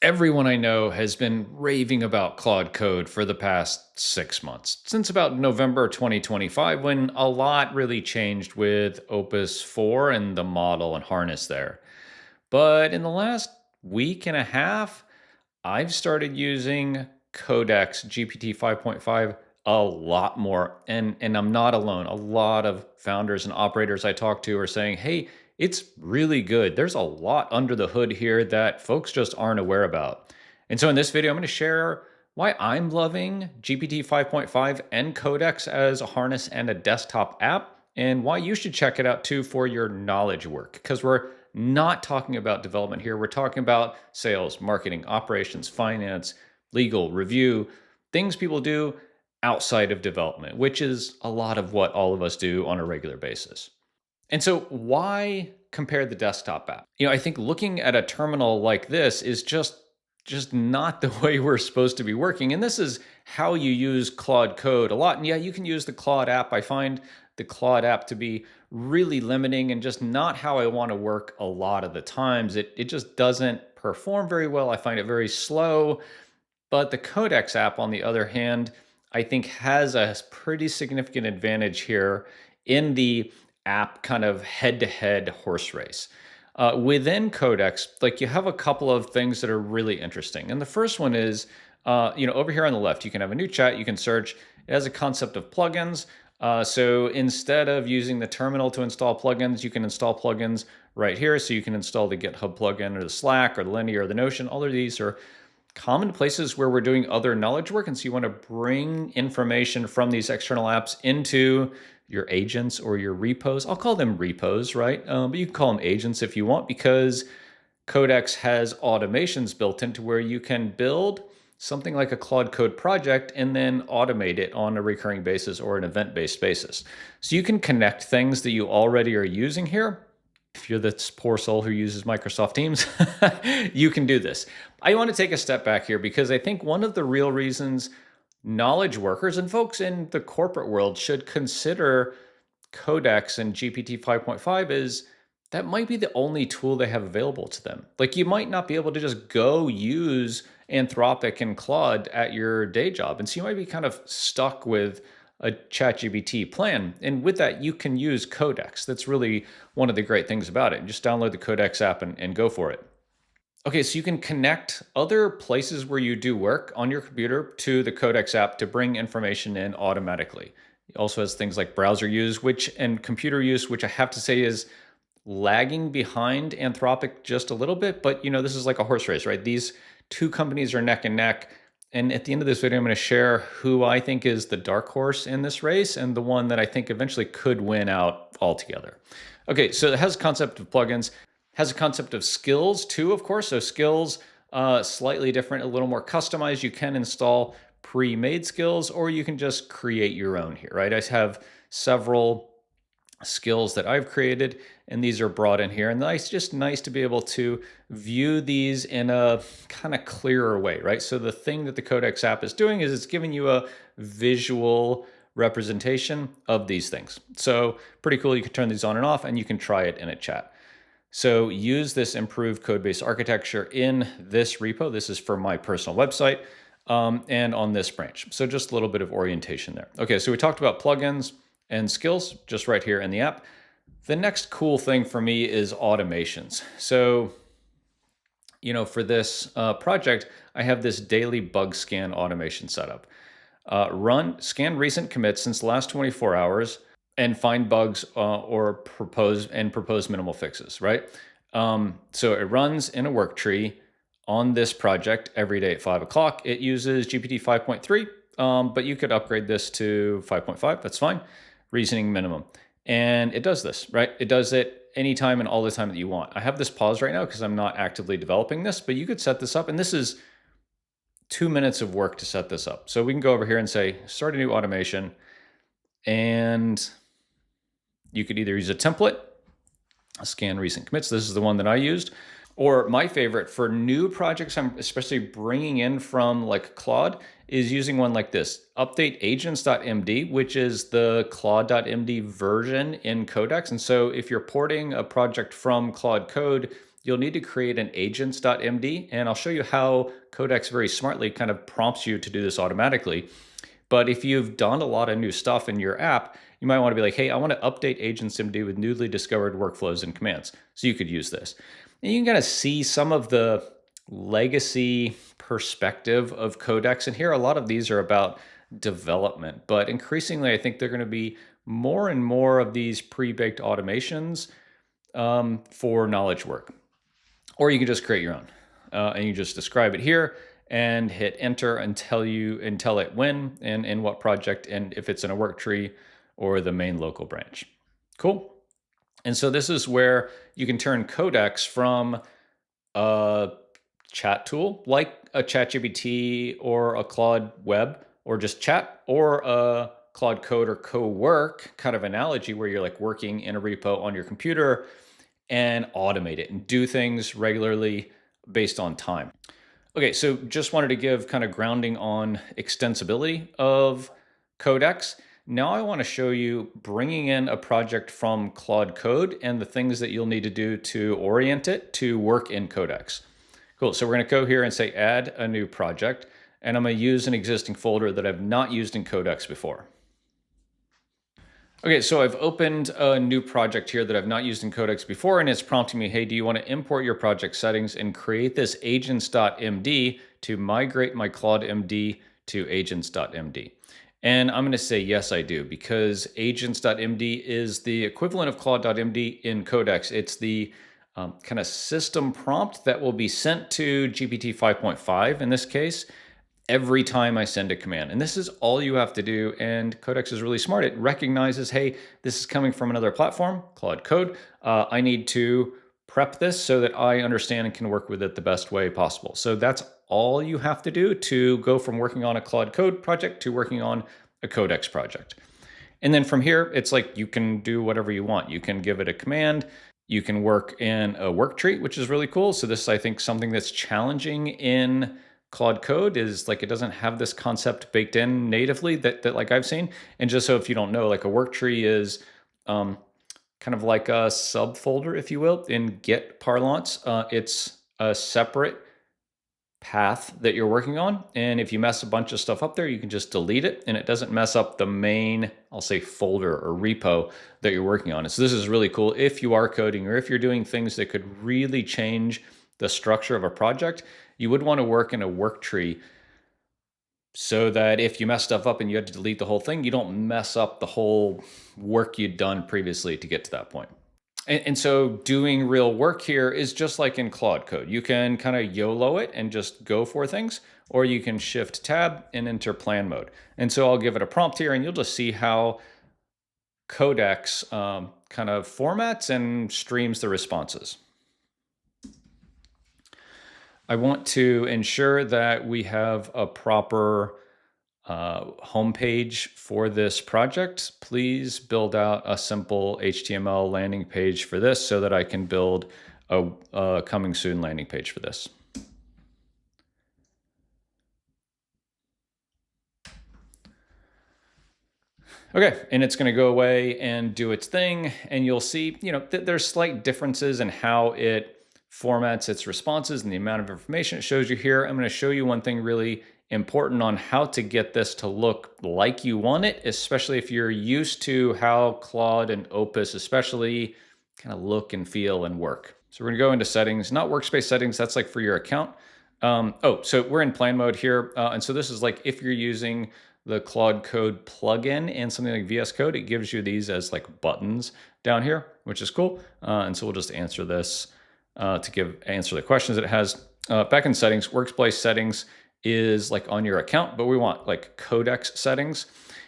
Everyone I know has been raving about Claude Code for the past 6 months, since about November 2025, when a lot really changed with Opus 4 and the model and harness there. But in the last week and a half, I've started using Codex GPT 5.5 a lot more. And I'm not alone. A lot of founders and operators I talk to are saying, hey, it's really good. There's a lot under the hood here that folks just aren't aware about. And so in this video, I'm going to share why I'm loving GPT 5.5 and Codex as a harness and a desktop app, and why you should check it out too for your knowledge work. Because we're not talking about development here. We're talking about sales, marketing, operations, finance, legal, review, things people do outside of development, which is a lot of what all of us do on a regular basis. And so why compare the desktop app? I think looking at a terminal like this is just not the way we're supposed to be working. And this is how you use Claude Code a lot. And yeah, you can use the Claude app. I find the Claude app to be really limiting and just not how I want to work a lot of the times. It just doesn't perform very well. I find it very slow. But the Codex app, on the other hand, I think has a pretty significant advantage here in the app kind of head-to-head horse race. Within Codex, like you have a couple of things that are really interesting. And the first one is, over here on the left, you can have a new chat, you can search. It has a concept of plugins. So instead of using the terminal to install plugins, you can install plugins right here. So you can install the GitHub plugin or the Slack or the Linear or the Notion. All of these are common places where we're doing other knowledge work. And so you want to bring information from these external apps into your agents or your repos. I'll call them repos, right? But you can call them agents if you want, because Codex has automations built into where you can build something like a Claude Code project and then automate it on a recurring basis or an event-based basis. So you can connect things that you already are using here. If you're this poor soul who uses Microsoft Teams, you can do this. I want to take a step back here because I think one of the real reasons knowledge workers and folks in the corporate world should consider Codex and GPT 5.5 is that might be the only tool they have available to them. Like you might not be able to just go use Anthropic and Claude at your day job. And so you might be kind of stuck with a ChatGPT plan. And with that, you can use Codex. That's really one of the great things about it. Just download the Codex app and go for it. Okay, so you can connect other places where you do work on your computer to the Codex app to bring information in automatically. It also has things like browser use, and computer use, which I have to say is lagging behind Anthropic just a little bit. But this is like a horse race, right? These two companies are neck and neck. And at the end of this video, I'm going to share who I think is the dark horse in this race and the one that I think eventually could win out altogether. Okay, so it has a concept of plugins, has a concept of skills too, of course. So skills, slightly different, a little more customized. You can install pre-made skills, or you can just create your own here, right? I have several skills that I've created, and these are brought in here. And it's just nice to be able to view these in a kind of clearer way, right? So the thing that the Codex app is doing is it's giving you a visual representation of these things. So pretty cool. You can turn these on and off, and you can try it in a chat. So use this improved code-based architecture in this repo. This is for my personal website and on this branch. So just a little bit of orientation there. Okay, so we talked about plugins and skills just right here in the app. The next cool thing for me is automations. So, for this project, I have this daily bug scan automation setup. Scan recent commits since the last 24 hours and find bugs or propose minimal fixes, right? So it runs in a work tree on this project every day at 5 o'clock. It uses GPT 5.3, but you could upgrade this to 5.5. That's fine. Reasoning minimum. And it does this, right? It does it anytime and all the time that you want. I have this paused right now because I'm not actively developing this, but you could set this up. And this is 2 minutes of work to set this up. So we can go over here and say, start a new automation. And you could either use a template, scan recent commits. This is the one that I used. Or my favorite for new projects I'm especially bringing in from like Claude is using one like this, update agents.md, which is the Claude.md version in Codex. And so if you're porting a project from Claude Code you'll need to create an agents.md, and I'll show you how Codex very smartly kind of prompts you to do this automatically. But if you've done a lot of new stuff in your app, you might want to be like, hey, I want to update agents.md with newly discovered workflows and commands. So you could use this. And you can kind of see some of the legacy perspective of Codex. And here, a lot of these are about development. But increasingly, I think they're going to be more and more of these pre-baked automations for knowledge work. Or you can just create your own. And you just describe it here and hit enter and tell it when and in what project and if it's in a work tree or the main local branch. Cool. And so this is where you can turn Codex from a chat tool like a ChatGPT or a Claude Web or just chat or a Claude Code or co-work kind of analogy where you're like working in a repo on your computer and automate it and do things regularly based on time. Okay, so just wanted to give kind of grounding on extensibility of Codex. Now I want to show you bringing in a project from Claude Code and the things that you'll need to do to orient it to work in Codex. Cool, so we're going to go here and say add a new project, and I'm going to use an existing folder that I've not used in Codex before. Okay, so I've opened a new project here that I've not used in Codex before, and it's prompting me, hey, do you want to import your project settings and create this agents.md to migrate my Claude MD to agents.md? And I'm going to say, yes, I do, because agents.md is the equivalent of Claude.md in Codex. It's the kind of system prompt that will be sent to GPT 5.5 in this case, every time I send a command. And this is all you have to do. And Codex is really smart. It recognizes, hey, this is coming from another platform, Claude Code. I need to prep this so that I understand and can work with it the best way possible. So that's all you have to do to go from working on a Claude Code project to working on a Codex project. And then from here, it's like you can do whatever you want. You can give it a command. You can work in a work tree, which is really cool. So this is, I think, something that's challenging in Claude Code is like it doesn't have this concept baked in natively that like I've seen. And just so if you don't know, like a work tree is kind of like a subfolder, if you will, in Git parlance. It's a separate path that you're working on. And if you mess a bunch of stuff up there, you can just delete it and it doesn't mess up the main, I'll say, folder or repo that you're working on. And so this is really cool if you are coding or if you're doing things that could really change the structure of a project. You would want to work in a work tree so that if you mess stuff up and you had to delete the whole thing, you don't mess up the whole work you'd done previously to get to that point. And so doing real work here is just like in Claude Code. You can kind of YOLO it and just go for things, or you can shift tab and enter plan mode. And so I'll give it a prompt here and you'll just see how Codex kind of formats and streams the responses. I want to ensure that we have a proper homepage for this project. Please build out a simple HTML landing page for this so that I can build a coming soon landing page for this. Okay, and it's going to go away and do its thing, and you'll see, there's slight differences in how it formats its responses and the amount of information it shows you here. I'm going to show you one thing really important on how to get this to look like you want it, especially if you're used to how Claude and Opus especially kind of look and feel and work. So we're going to go into settings, not workspace settings. That's like for your account. So we're in plan mode here. And so this is like if you're using the Claude Code plugin and something like VS Code, it gives you these as like buttons down here, which is cool. And so we'll just answer this to answer the questions that it has. Back in settings, workspace settings is like on your account, but we want like Codex settings.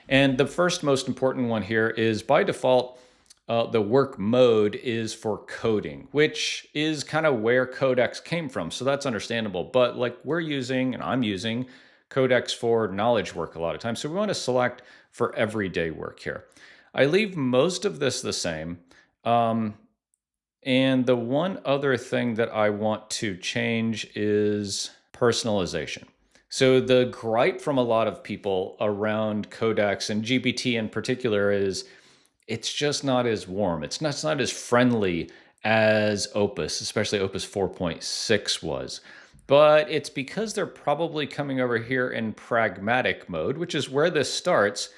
And the first most important one here is by default, the work mode is for coding, which is kind of where Codex came from. So that's understandable. But like we're using, and I'm using Codex for knowledge work a lot of times. So we want to select for everyday work here. I leave most of this the same. And the one other thing that I want to change is personalization. So the gripe from a lot of people around Codex and GPT in particular is it's just not as warm. It's not as friendly as Opus, especially Opus 4.6 was. But it's because they're probably coming over here in pragmatic mode, which is where this starts,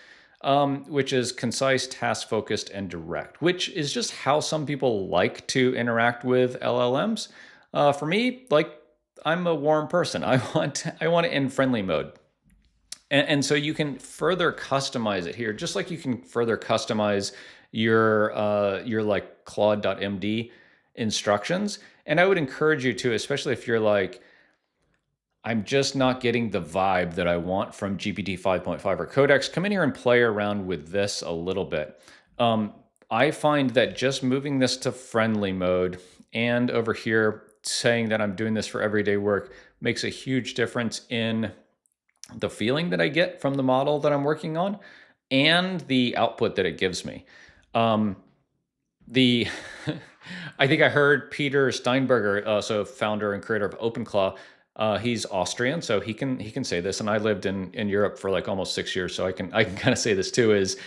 which is concise, task focused, and direct, which is just how some people like to interact with LLMs. For me, like, I'm a warm person. I want it in friendly mode. And so you can further customize it here, just like you can further customize your like Claude.md instructions. And I would encourage you to, especially if you're like, I'm just not getting the vibe that I want from GPT 5.5 or Codex, come in here and play around with this a little bit. I find that just moving this to friendly mode and over here saying that I'm doing this for everyday work makes a huge difference in the feeling that I get from the model that I'm working on and the output that it gives me. The I think I heard Peter Steinberger, so founder and creator of OpenClaw. He's Austrian, so he can say this. And I lived in Europe for like almost 6 years, so I can kind of say this too. Is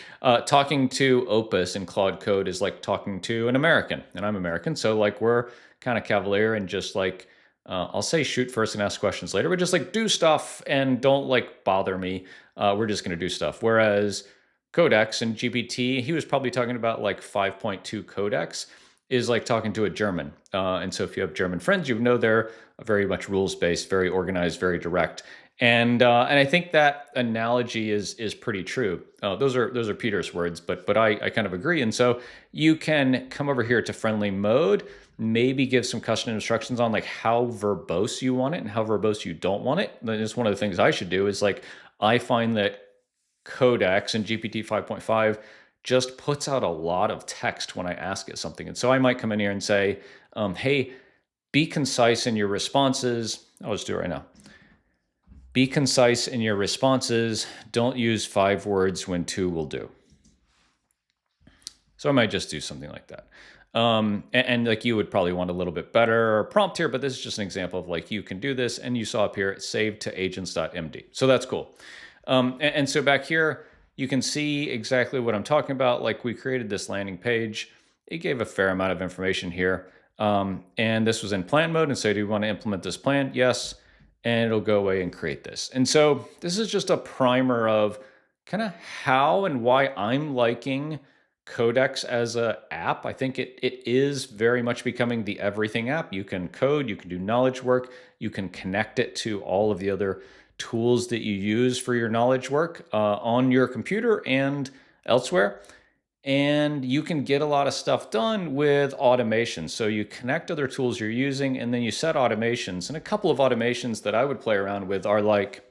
talking to Opus and Claude Code is like talking to an American, and I'm American, so like we're kind of cavalier and just like I'll say shoot first and ask questions later, but just like do stuff and don't like bother me. We're just going to do stuff. Whereas Codex and GPT, he was probably talking about like 5.2 Codex is like talking to a German. And so if you have German friends, you know they're very much rules based, very organized, very direct. And I think that analogy is pretty true. Those are Peter's words, but I kind of agree. And so you can come over here to friendly mode, maybe give some custom instructions on like how verbose you want it and how verbose you don't want it. That is one of the things I should do is like I find that Codex and GPT 5.5 just puts out a lot of text when I ask it something. And so I might come in here and say, hey, be concise in your responses. I'll just do it right now. Be concise in your responses. Don't use 5 words when 2 will do. So I might just do something like that. And like you would probably want a little bit better prompt here, but this is just an example of like you can do this. And you saw up here, save to agents.md. So that's cool. And so back here, you can see exactly what I'm talking about. Like we created this landing page. It gave a fair amount of information here. And this was in plan mode. And so do you want to implement this plan? Yes. And it'll go away and create this. And so this is just a primer of kind of how and why I'm liking Codex as an app. I think it is very much becoming the everything app. You can code, you can do knowledge work, you can connect it to all of the other tools that you use for your knowledge work on your computer and elsewhere. And you can get a lot of stuff done with automation. So you connect other tools you're using and then you set automations. And a couple of automations that I would play around with are like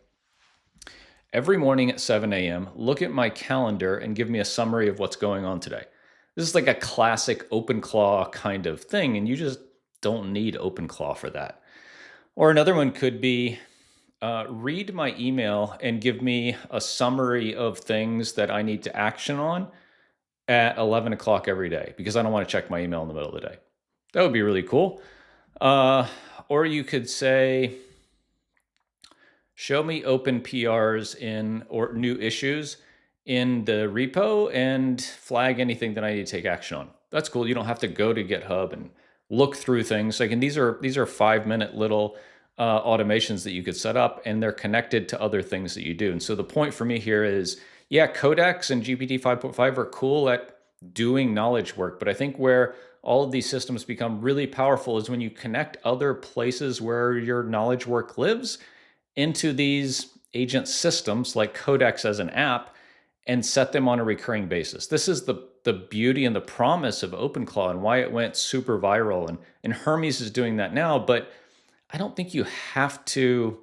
every morning at 7 a.m., look at my calendar and give me a summary of what's going on today. This is like a classic OpenClaw kind of thing, and you just don't need OpenClaw for that. Or another one could be read my email and give me a summary of things that I need to action on at 11 o'clock every day because I don't want to check my email in the middle of the day. That would be really cool. Or you could say, show me open PRs in or new issues in the repo and flag anything that I need to take action on. That's cool. You don't have to go to GitHub and look through things. Like, and these are 5-minute little automations that you could set up, and they're connected to other things that you do. And so the point for me here is, yeah, Codex and GPT 5.5 are cool at doing knowledge work, but I think where all of these systems become really powerful is when you connect other places where your knowledge work lives into these agent systems like Codex as an app and set them on a recurring basis. This is the beauty and the promise of OpenClaw and why it went super viral. And Hermes is doing that now, but I don't think you have to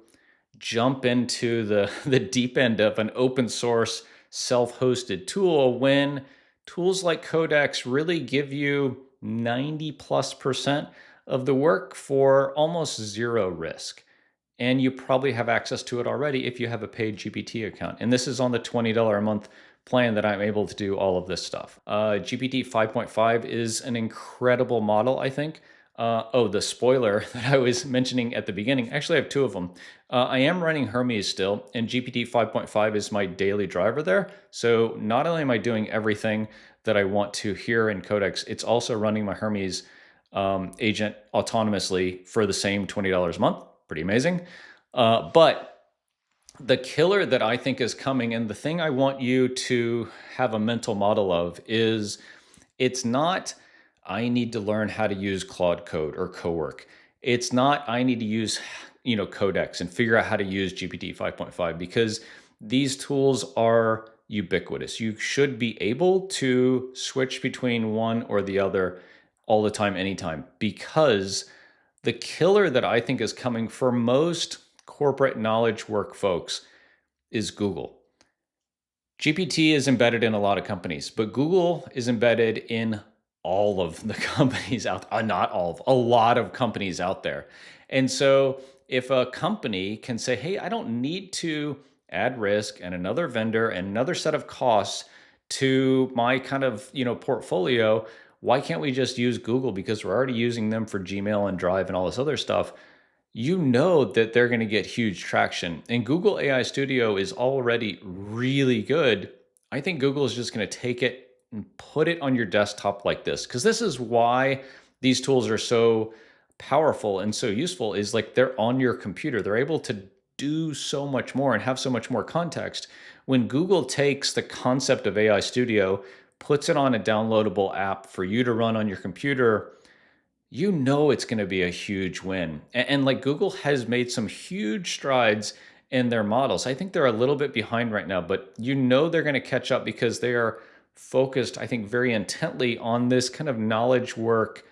jump into the deep end of an open source self-hosted tool when tools like Codex really give you 90+% of the work for almost zero risk. And you probably have access to it already if you have a paid GPT account. And this is on the $20 a month plan that I'm able to do all of this stuff. GPT 5.5 is an incredible model, I think. The spoiler that I was mentioning at the beginning, actually I have 2 of them. I am running Hermes still, and GPT 5.5 is my daily driver there. So not only am I doing everything that I want to here in Codex, it's also running my Hermes agent autonomously for the same $20 a month. Pretty amazing. But the killer that I think is coming, and the thing I want you to have a mental model of is it's not, I need to learn how to use Claude Code or Cowork. It's not, I need to use, Codex and figure out how to use GPT 5.5 because these tools are ubiquitous. You should be able to switch between one or the other all the time, anytime, because the killer that I think is coming for most corporate knowledge work folks is Google. GPT is embedded in a lot of companies, but Google is embedded in all of the companies out not all of, a lot of companies out there. And so if a company can say, hey, I don't need to add risk and another vendor and another set of costs to my kind of, portfolio, why can't we just use Google because we're already using them for Gmail and Drive and all this other stuff? You know that they're going to get huge traction. And Google AI Studio is already really good. I think Google is just going to take it and put it on your desktop like this, because this is why these tools are so powerful and so useful, is like they're on your computer. They're able to do so much more and have so much more context. When Google takes the concept of AI Studio, puts it on a downloadable app for you to run on your computer, you know it's going to be a huge win. And like Google has made some huge strides in their models. I think they're a little bit behind right now, but you know they're going to catch up because they are focused, I think, very intently on this kind of knowledge work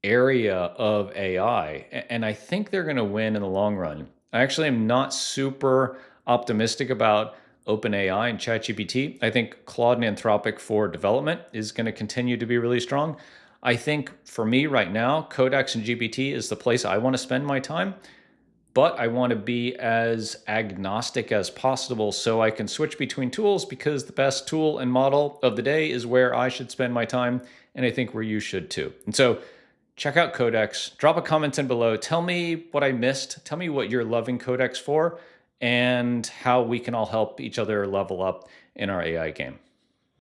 area of AI. And I think they're going to win in the long run. I actually am not super optimistic about OpenAI and ChatGPT. I think Claude and Anthropic for development is going to continue to be really strong. I think for me right now, Codex and GPT is the place I want to spend my time, but I want to be as agnostic as possible so I can switch between tools, because the best tool and model of the day is where I should spend my time, and I think where you should too. And so check out Codex, drop a comment in below, tell me what I missed, tell me what you're loving Codex for, and how we can all help each other level up in our AI game.